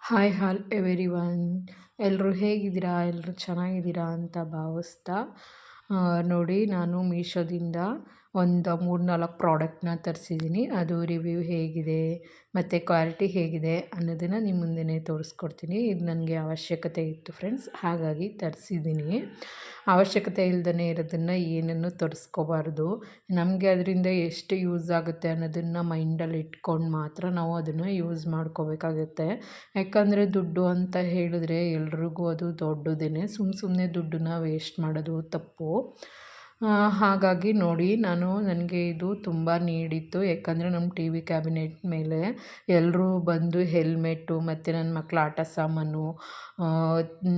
Hi ಹಾಲ್ everyone. ಎಲ್ಲರೂ ಹೇಗಿದ್ದೀರಾ? ಎಲ್ಲರೂ ಚೆನ್ನಾಗಿದ್ದೀರಾ ಅಂತ ಭಾವಿಸ್ತಾ ನೋಡಿ, ನಾನು ಮೀಶೋದಿಂದ ಒಂದು 3-4 ಪ್ರಾಡಕ್ಟ್ನ ತರಿಸಿದ್ದೀನಿ. ಅದು ರಿವ್ಯೂ ಹೇಗಿದೆ ಮತ್ತು ಕ್ವಾಲಿಟಿ ಹೇಗಿದೆ ಅನ್ನೋದನ್ನು ನಿಮ್ಮ ಮುಂದೆನೇ ತೋರಿಸ್ಕೊಡ್ತೀನಿ. ಇದು ನನಗೆ ಅವಶ್ಯಕತೆ ಇತ್ತು ಫ್ರೆಂಡ್ಸ್, ಹಾಗಾಗಿ ತರಿಸಿದ್ದೀನಿ. ಅವಶ್ಯಕತೆ ಇಲ್ಲದೇ ಇರೋದನ್ನು ಏನನ್ನು ತರಿಸ್ಕೋಬಾರ್ದು. ನಮಗೆ ಅದರಿಂದ ಎಷ್ಟು ಯೂಸ್ ಆಗುತ್ತೆ ಅನ್ನೋದನ್ನು ಮೈಂಡಲ್ಲಿ ಇಟ್ಕೊಂಡು ಮಾತ್ರ ನಾವು ಅದನ್ನು ಯೂಸ್ ಮಾಡ್ಕೋಬೇಕಾಗುತ್ತೆ. ಯಾಕಂದರೆ ದುಡ್ಡು ಅಂತ ಹೇಳಿದ್ರೆ ಎಲ್ರಿಗೂ ಅದು ದೊಡ್ಡದೇನೆ. ಸುಮ್ಮನೆ ದುಡ್ಡನ್ನ ವೇಸ್ಟ್ ಮಾಡೋದು ತಪ್ಪು. ಹಾಗಾಗಿ ನೋಡಿ, ನನಗೆ ಇದು ತುಂಬ ನೀಡಿತ್ತು. ಯಾಕಂದರೆ ನಮ್ಮ ಟಿ ವಿ ಕ್ಯಾಬಿನೆಟ್ ಮೇಲೆ ಎಲ್ಲರೂ ಬಂದು ಹೆಲ್ಮೆಟ್ಟು ಮತ್ತು ನನ್ನ ಮಕ್ಕಳ ಆಟ ಸಾಮಾನು,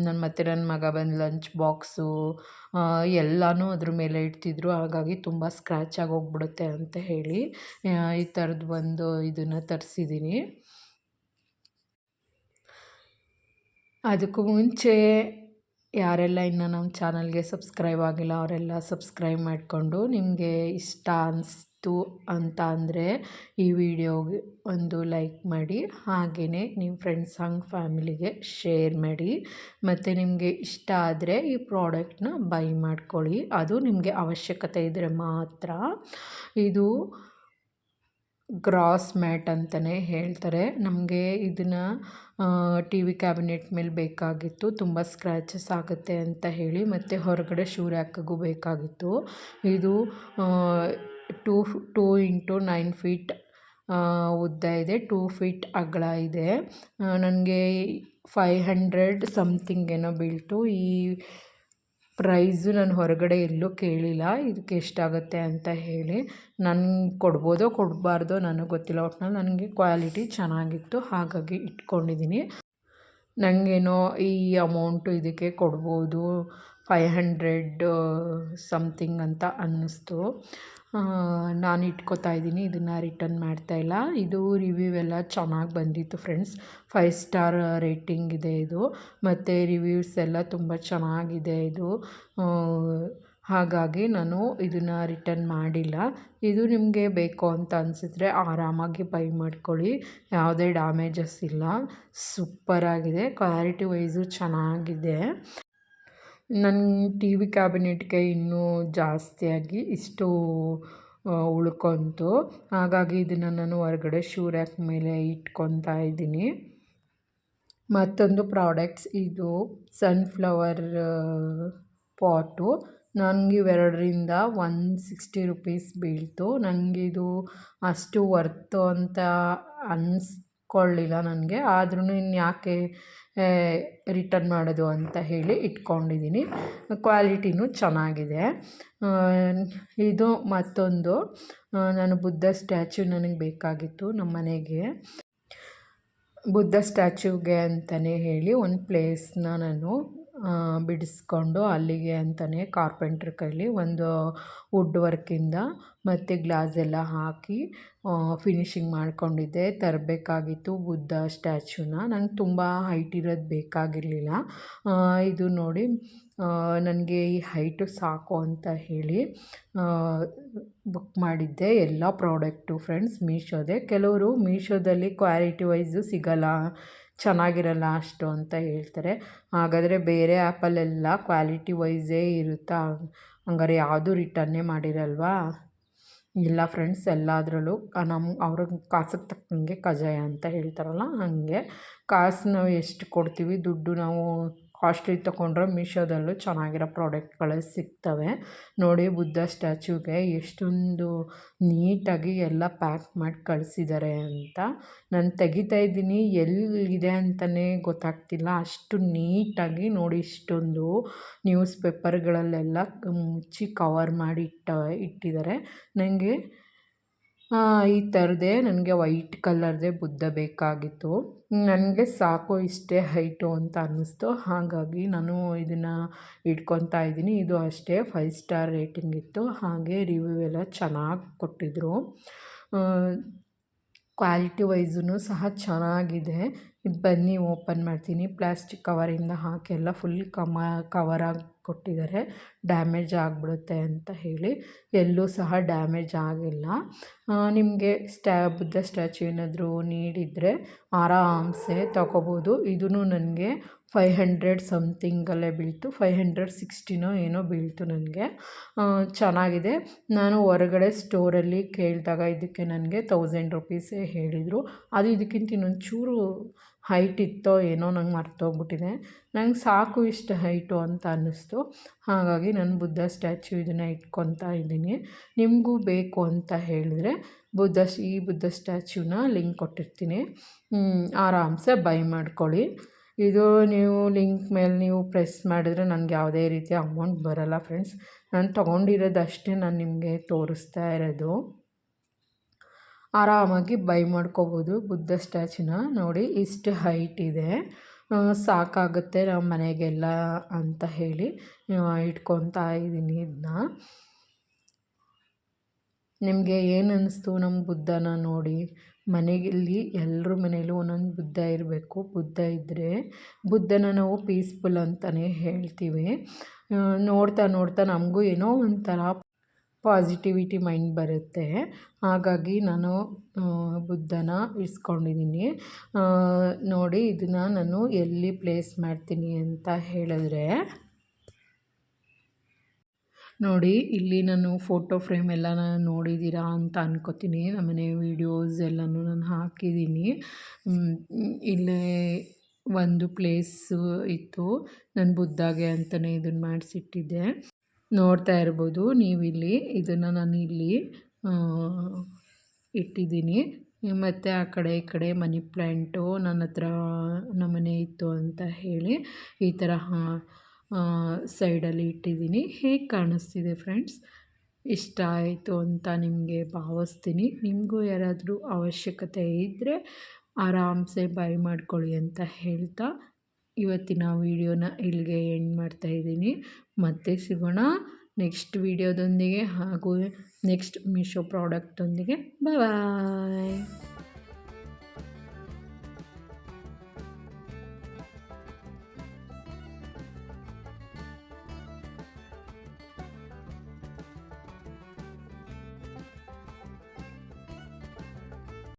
ನನ್ನ ಮಗ ಬಂದು ಲಂಚ್ ಬಾಕ್ಸು ಎಲ್ಲನೂ ಅದ್ರ ಮೇಲೆ ಇಡ್ತಿದ್ರು. ಹಾಗಾಗಿ ತುಂಬ ಸ್ಕ್ರ್ಯಾಚ್ ಆಗೋಗ್ಬಿಡುತ್ತೆ ಅಂತ ಹೇಳಿ ಈ ಥರದ್ದು ಒಂದು ಇದನ್ನು ತರಿಸಿದ್ದೀನಿ. ಅದಕ್ಕೂ ಮುಂಚೆ ಯಾರೆಲ್ಲ ಇನ್ನೂ ನಮ್ಮ ಚಾನಲ್ಗೆ ಸಬ್ಸ್ಕ್ರೈಬ್ ಆಗಿಲ್ಲ ಅವರೆಲ್ಲ ಸಬ್ಸ್ಕ್ರೈಬ್ ಮಾಡಿಕೊಂಡು, ನಿಮಗೆ ಇಷ್ಟ ಅನಿಸ್ತು ಅಂತ ಅಂದರೆ ಈ ವಿಡಿಯೋಗೆ ಒಂದು ಲೈಕ್ ಮಾಡಿ, ಹಾಗೆಯೇ ನಿಮ್ಮ ಫ್ರೆಂಡ್ಸ್ ಹಂಗೆ ಫ್ಯಾಮಿಲಿಗೆ ಶೇರ್ ಮಾಡಿ. ಮತ್ತು ನಿಮಗೆ ಇಷ್ಟ ಆದರೆ ಈ ಪ್ರಾಡಕ್ಟ್ನ ಬೈ ಮಾಡ್ಕೊಳ್ಳಿ. ಅದು ನಿಮಗೆ ಅವಶ್ಯಕತೆ ಇದ್ದರೆ ಮಾತ್ರ. ಇದು ಗ್ರಾಸ್ ಮ್ಯಾಟ್ ಅಂತಲೇ ಹೇಳ್ತಾರೆ. ನಮಗೆ ಇದನ್ನು ಟಿ ವಿ ಕ್ಯಾಬಿನೆಟ್ ಮೇಲೆ ಬೇಕಾಗಿತ್ತು. ತುಂಬ ಸ್ಕ್ರ್ಯಾಚಸ್ ಆಗುತ್ತೆ ಅಂತ ಹೇಳಿ, ಮತ್ತು ಹೊರಗಡೆ ಶೂ ರ್ಯಾಕ್ಗೂ ಬೇಕಾಗಿತ್ತು. ಇದು 2 x 9 ಫೀಟ್ ಉದ್ದ ಇದೆ, 2 ಫೀಟ್ ಅಗಲ ಇದೆ. ನನಗೆ 500 ಸಮಥಿಂಗ್ ಏನೋ ಬೀಳ್ತು. ಈ ಪ್ರೈಸು ನಾನು ಹೊರಗಡೆ ಎಲ್ಲೂ ಕೇಳಿಲ್ಲ ಇದಕ್ಕೆ ಎಷ್ಟಾಗುತ್ತೆ ಅಂತ ಹೇಳಿ. ನನಗೆ ಕೊಡ್ಬೋದೋ ಕೊಡಬಾರ್ದೋ ನನಗೆ ಗೊತ್ತಿಲ್ಲ. ಒಟ್ನಲ್ಲಿ ನನಗೆ ಕ್ವಾಲಿಟಿ ಚೆನ್ನಾಗಿತ್ತು, ಹಾಗಾಗಿ ಇಟ್ಕೊಂಡಿದ್ದೀನಿ. ನನಗೇನೋ ಈ ಅಮೌಂಟು ಇದಕ್ಕೆ ಕೊಡ್ಬೋದು, 500 ಸಮಥಿಂಗ್ ಅಂತ ಅನ್ನಿಸ್ತು. ನಾನು ಇಟ್ಕೋತಾ ಇದ್ದೀನಿ, ಇದನ್ನು ರಿಟರ್ನ್ ಮಾಡ್ತಾಯಿಲ್ಲ. ಇದು ರಿವ್ಯೂ ಎಲ್ಲ ಚೆನ್ನಾಗಿ ಬಂದಿತ್ತು ಫ್ರೆಂಡ್ಸ್. 5 ಸ್ಟಾರ್ ರೇಟಿಂಗ್ ಇದೆ ಇದು, ಮತ್ತು ರಿವ್ಯೂಸ್ ಎಲ್ಲ ತುಂಬ ಚೆನ್ನಾಗಿದೆ ಇದು. ಹಾಗಾಗಿ ನಾನು ಇದನ್ನು ರಿಟರ್ನ್ ಮಾಡಿಲ್ಲ. ಇದು ನಿಮಗೆ ಬೇಕು ಅಂತ ಅನಿಸಿದ್ರೆ ಆರಾಮಾಗಿ ಬೈ ಮಾಡ್ಕೊಳ್ಳಿ. ಯಾವುದೇ ಡ್ಯಾಮೇಜಸ್ ಇಲ್ಲ, ಸೂಪರಾಗಿದೆ. ಕ್ವಾಲಿಟಿ ವೈಸು ಚೆನ್ನಾಗಿದೆ. ನನ್ನ ಟಿ ವಿ ಕ್ಯಾಬಿನೆಟ್ಗೆ ಇನ್ನೂ ಜಾಸ್ತಿಯಾಗಿ ಇಷ್ಟು ಉಳ್ಕೊತು. ಹಾಗಾಗಿ ಇದನ್ನು ನಾನು ಹೊರಗಡೆ ಶೂ ರ್ಯಾಕ್ ಮೇಲೆ ಇಟ್ಕೊತಾ ಇದ್ದೀನಿ. ಮತ್ತೊಂದು ಪ್ರಾಡಕ್ಟ್ಸ್, ಇದು ಸನ್ಫ್ಲವರ್ ಪಾಟು. ನನಗೆ ಇವೆರಡರಿಂದ 160 ರುಪೀಸ್ ಬೀಳ್ತು. ನನಗಿದು ಅಷ್ಟು ವರ್ತು ಅಂತ ಅನ್ನಿಸ್ಕೊಳ್ಳಿಲ್ಲ ನನಗೆ. ಆದ್ರೂ ಇನ್ಯಾಕೆ ರಿಟರ್ನ್ ಮಾಡೋದು ಅಂತ ಹೇಳಿ ಇಟ್ಕೊಂಡಿದ್ದೀನಿ. ಕ್ವಾಲಿಟಿನೂ ಚೆನ್ನಾಗಿದೆ. ಇದು ಮತ್ತೊಂದು, ನಾನು ಬುದ್ಧ ಸ್ಟ್ಯಾಚ್ಯೂ ನನಗೆ ಬೇಕಾಗಿತ್ತು ನಮ್ಮ ಮನೆಗೆ. ಬುದ್ಧ ಸ್ಟ್ಯಾಚ್ಯೂಗೆ ಅಂತಲೇ ಹೇಳಿ ಒಂದು ಪ್ಲೇಸ್ನ ನಾನು ಬಿಡಿಸ್ಕೊಂಡು ಅಲ್ಲಿಗೆ ಅಂತಲೇ ಕಾರ್ಪೆಂಟ್ರ್ ಕೈಲಿ ಒಂದು ವುಡ್ ವರ್ಕಿಂದ ಮತ್ತು ಗ್ಲಾಸ್ ಎಲ್ಲ ಹಾಕಿ ಫಿನಿಶಿಂಗ್ ಮಾಡ್ಕೊಂಡಿದ್ದೆ. ತರಬೇಕಾಗಿತ್ತು ಬುದ್ಧ ಸ್ಟ್ಯಾಚ್ಯೂನ. ನಂಗೆ ತುಂಬ ಹೈಟ್ ಇರೋದು ಬೇಕಾಗಿರಲಿಲ್ಲ. ಇದು ನೋಡಿ, ನನಗೆ ಈ ಹೈಟು ಸಾಕು ಅಂತ ಹೇಳಿ ಬುಕ್ ಮಾಡಿದ್ದೆ ಎಲ್ಲ ಪ್ರಾಡಕ್ಟು ಫ್ರೆಂಡ್ಸ್ ಮೀಶೋದೆ. ಕೆಲವರು ಮೀಶೋದಲ್ಲಿ ಕ್ವಾಲಿಟಿ ವೈಸು ಸಿಗೋಲ್ಲ, ಚೆನ್ನಾಗಿರಲ್ಲ ಅಷ್ಟು ಅಂತ ಹೇಳ್ತಾರೆ. ಹಾಗಾದರೆ ಬೇರೆ ಆ್ಯಪಲ್ಲೆಲ್ಲ ಕ್ವಾಲಿಟಿ ವೈಸೇ ಇರುತ್ತಾ? ಹಂಗಾರೆ ಯಾವುದೂ ರಿಟರ್ನೇ ಮಾಡಿರಲ್ವಾ? ಇಲ್ಲ ಫ್ರೆಂಡ್ಸ್, ಎಲ್ಲದರಲ್ಲೂ ಅವ್ರಿಗೆ ಕಾಸಿಗೆ ತಕ್ಕಂಗೆ ಕಜಾಯ ಅಂತ ಹೇಳ್ತಾರಲ್ಲ, ಹಾಗೆ ಕಾಸು ನಾವು ಎಷ್ಟು ಕೊಡ್ತೀವಿ, ದುಡ್ಡು ನಾವು ಕಾಸ್ಟ್ಲಿ ತೊಗೊಂಡ್ರೆ ಮೀಶೋದಲ್ಲೂ ಚೆನ್ನಾಗಿರೋ ಪ್ರಾಡಕ್ಟ್ಗಳೇ ಸಿಗ್ತವೆ. ನೋಡಿ, ಬುದ್ಧ ಸ್ಟ್ಯಾಚ್ಯೂಗೆ ಎಷ್ಟೊಂದು ನೀಟಾಗಿ ಎಲ್ಲ ಪ್ಯಾಕ್ ಮಾಡಿ ಕಳಿಸಿದ್ದಾರೆ ಅಂತ. ನಾನು ತೆಗಿತಾ ಇದ್ದೀನಿ, ಎಲ್ಲಿದೆ ಅಂತಲೇ ಗೊತ್ತಾಗ್ತಿಲ್ಲ, ಅಷ್ಟು ನೀಟಾಗಿ ನೋಡಿ. ಇಷ್ಟೊಂದು ನ್ಯೂಸ್ ಪೇಪರ್ಗಳಲ್ಲೆಲ್ಲ ಮುಚ್ಚಿ ಕವರ್ ಮಾಡಿ ಇಟ್ಟಿದ್ದಾರೆ. ನನಗೆ ಈ ಥರದೇ ನನಗೆ ವೈಟ್ ಕಲರ್ದೇ ಬುದ್ಧ ಬೇಕಾಗಿತ್ತು. ನನಗೆ ಸಾಕು ಇಷ್ಟೇ ಹೈಟು ಅಂತ ಅನ್ನಿಸ್ತು. ಹಾಗಾಗಿ ನಾನು ಇದನ್ನು ಇಟ್ಕೊತಾ ಇದ್ದೀನಿ. ಇದು ಅಷ್ಟೇ 5 ಸ್ಟಾರ್ ರೇಟಿಂಗ್ ಇತ್ತು. ಹಾಗೆ ರಿವ್ಯೂ ಎಲ್ಲ ಚೆನ್ನಾಗಿ ಕೊಟ್ಟಿದ್ದರು. ಕ್ವಾಲಿಟಿ ವೈಸೂ ಸಹ ಚೆನ್ನಾಗಿದೆ. ಬನ್ನಿ ಓಪನ್ ಮಾಡ್ತೀನಿ. ಪ್ಲಾಸ್ಟಿಕ್ ಕವರಿಂದ ಹಾಕಿ ಎಲ್ಲ ಫುಲ್ ಕವರಾಗಿ ಕೊಟ್ಟಿದ್ದಾರೆ, ಡ್ಯಾಮೇಜ್ ಆಗಿಬಿಡುತ್ತೆ ಅಂತ ಹೇಳಿ. ಎಲ್ಲೂ ಸಹ ಡ್ಯಾಮೇಜ್ ಆಗಿಲ್ಲ. ನಿಮಗೆ ಬುದ್ಧ ಸ್ಟ್ಯಾಚ್ಯೂ ಏನಾದರೂ ನೀಡಿದರೆ ಆರಾಮ್ಸೆ ತೊಗೋಬೋದು. ಇದೂ ನನಗೆ 500 ಸಮಥಿಂಗಲ್ಲೇ ಬೀಳ್ತು, 560 ಏನೋ ಬೀಳ್ತು ನನಗೆ. ಚೆನ್ನಾಗಿದೆ. ನಾನು ಹೊರಗಡೆ ಸ್ಟೋರಲ್ಲಿ ಕೇಳಿದಾಗ ಇದಕ್ಕೆ ನನಗೆ 1000 ರುಪೀಸೇ ಹೇಳಿದರು. ಅದು ಇದಕ್ಕಿಂತ ಇನ್ನೊಂದು ಚೂರು ಹೈಟ್ ಇತ್ತೋ ಏನೋ ನಂಗೆ ಮರ್ತೋಗ್ಬಿಟ್ಟಿದೆ. ನಂಗೆ ಸಾಕು ಇಷ್ಟು ಹೈಟು ಅಂತ ಅನ್ನಿಸ್ತು. ಹಾಗಾಗಿ ನಾನು ಬುದ್ಧ ಸ್ಟ್ಯಾಚ್ಯೂ ಇದನ್ನು ಇಟ್ಕೊತಾ ಇದ್ದೀನಿ. ನಿಮಗೂ ಬೇಕು ಅಂತ ಹೇಳಿದ್ರೆ ಈ ಬುದ್ಧ ಸ್ಟ್ಯಾಚ್ಯೂನ ಲಿಂಕ್ ಕೊಟ್ಟಿರ್ತೀನಿ, ಆರಾಮ್ಸೆ ಬೈ ಮಾಡ್ಕೊಳ್ಳಿ. ಇದು ನೀವು ಲಿಂಕ್ ಮೇಲೆ ನೀವು ಪ್ರೆಸ್ ಮಾಡಿದ್ರೆ ನನಗೆ ಯಾವುದೇ ರೀತಿಯ ಅಮೌಂಟ್ ಬರೋಲ್ಲ ಫ್ರೆಂಡ್ಸ್. ನಾನು ತೊಗೊಂಡಿರೋದಷ್ಟೇ ನಾನು ನಿಮಗೆ ತೋರಿಸ್ತಾ ಇರೋದು. ಆರಾಮಾಗಿ ಬೈ ಮಾಡ್ಕೋಬೋದು ಬುದ್ಧ ಸ್ಟ್ಯಾಚ್ಯೂನ. ನೋಡಿ ಇಷ್ಟು ಹೈಟ್ ಇದೆ, ಸಾಕಾಗುತ್ತೆ ನಮ್ಮ ಮನೆಗೆಲ್ಲ ಅಂತ ಹೇಳಿ ಇಟ್ಕೊತಾ ಇದ್ದೀನಿ ಇದನ್ನ. ನಿಮಗೆ ಏನು ಅನ್ನಿಸ್ತು ನಮ್ಮ ಬುದ್ಧನ ನೋಡಿ? ಮನೆಯಲ್ಲಿ ಎಲ್ಲರ ಮನೇಲೂ ಒಂದೊಂದು ಬುದ್ಧ ಇರಬೇಕು. ಬುದ್ಧ ಇದ್ದರೆ ಬುದ್ಧನ ನಾವು ಪೀಸ್ಫುಲ್ ಅಂತಲೇ ಹೇಳ್ತೀವಿ. ನೋಡ್ತಾ ನೋಡ್ತಾ ನಮಗೂ ಏನೋ ಒಂಥರ ಪಾಸಿಟಿವಿಟಿ ಮೈಂಡ್ ಬರುತ್ತೆ. ಹಾಗಾಗಿ ನಾನು ಬುದ್ಧನ ಇರಿಸ್ಕೊಂಡಿದ್ದೀನಿ. ನೋಡಿ ಇದನ್ನು ನಾನು ಎಲ್ಲಿ ಪ್ಲೇಸ್ ಮಾಡ್ತೀನಿ ಅಂತ ಹೇಳಿದ್ರೆ, ನೋಡಿ ಇಲ್ಲಿ ನಾನು ಫೋಟೋ ಫ್ರೇಮ್ ಎಲ್ಲ ನೋಡಿದ್ದೀರಾ ಅಂತ ಅನ್ಕೋತೀನಿ. ನಮ್ಮನೆ ವೀಡಿಯೋಸ್ ಎಲ್ಲನೂ ನಾನು ಹಾಕಿದ್ದೀನಿ. ಇಲ್ಲೇ ಒಂದು ಪ್ಲೇಸು ಇತ್ತು, ನಾನು ಬುದ್ಧಾಗೆ ಅಂತಲೇ ಇದನ್ನು ಮಾಡಿಸಿಟ್ಟಿದ್ದೆ. ನೋಡ್ತಾ ಇರ್ಬೋದು ನೀವಿಲ್ಲಿ, ಇದನ್ನು ನಾನು ಇಲ್ಲಿ ಇಟ್ಟಿದ್ದೀನಿ. ಮತ್ತು ಆ ಕಡೆ ಈ ಕಡೆ ಮನಿ ಪ್ಲ್ಯಾಂಟು ನನ್ನ ಹತ್ರ ನಮ್ಮನೆ ಇತ್ತು ಅಂತ ಹೇಳಿ ಈ ಥರ ಸೈಡಲ್ಲಿ ಇಟ್ಟಿದ್ದೀನಿ. ಹೇಗೆ ಕಾಣಿಸ್ತಿದೆ ಫ್ರೆಂಡ್ಸ್? ಇಷ್ಟ ಆಯಿತು ಅಂತ ನಿಮಗೆ ಭಾವಿಸ್ತೀನಿ. ನಿಮಗೂ ಯಾರಾದರೂ ಅವಶ್ಯಕತೆ ಇದ್ದರೆ ಆರಾಮ್ಸೆ ಬೈ ಮಾಡ್ಕೊಳ್ಳಿ ಅಂತ ಹೇಳ್ತಾ ಇವತ್ತಿನ ವೀಡಿಯೋನ ಇಲ್ಲಿಗೆ ಎಂಡ್ ಮಾಡ್ತಾಯಿದ್ದೀನಿ. ಮತ್ತೆ ಸಿಗೋಣ ನೆಕ್ಸ್ಟ್ ವೀಡಿಯೋದೊಂದಿಗೆ ಹಾಗೂ ನೆಕ್ಸ್ಟ್ ಮೀಶೋ ಪ್ರಾಡಕ್ಟೊಂದಿಗೆ. ಬಾಯ್.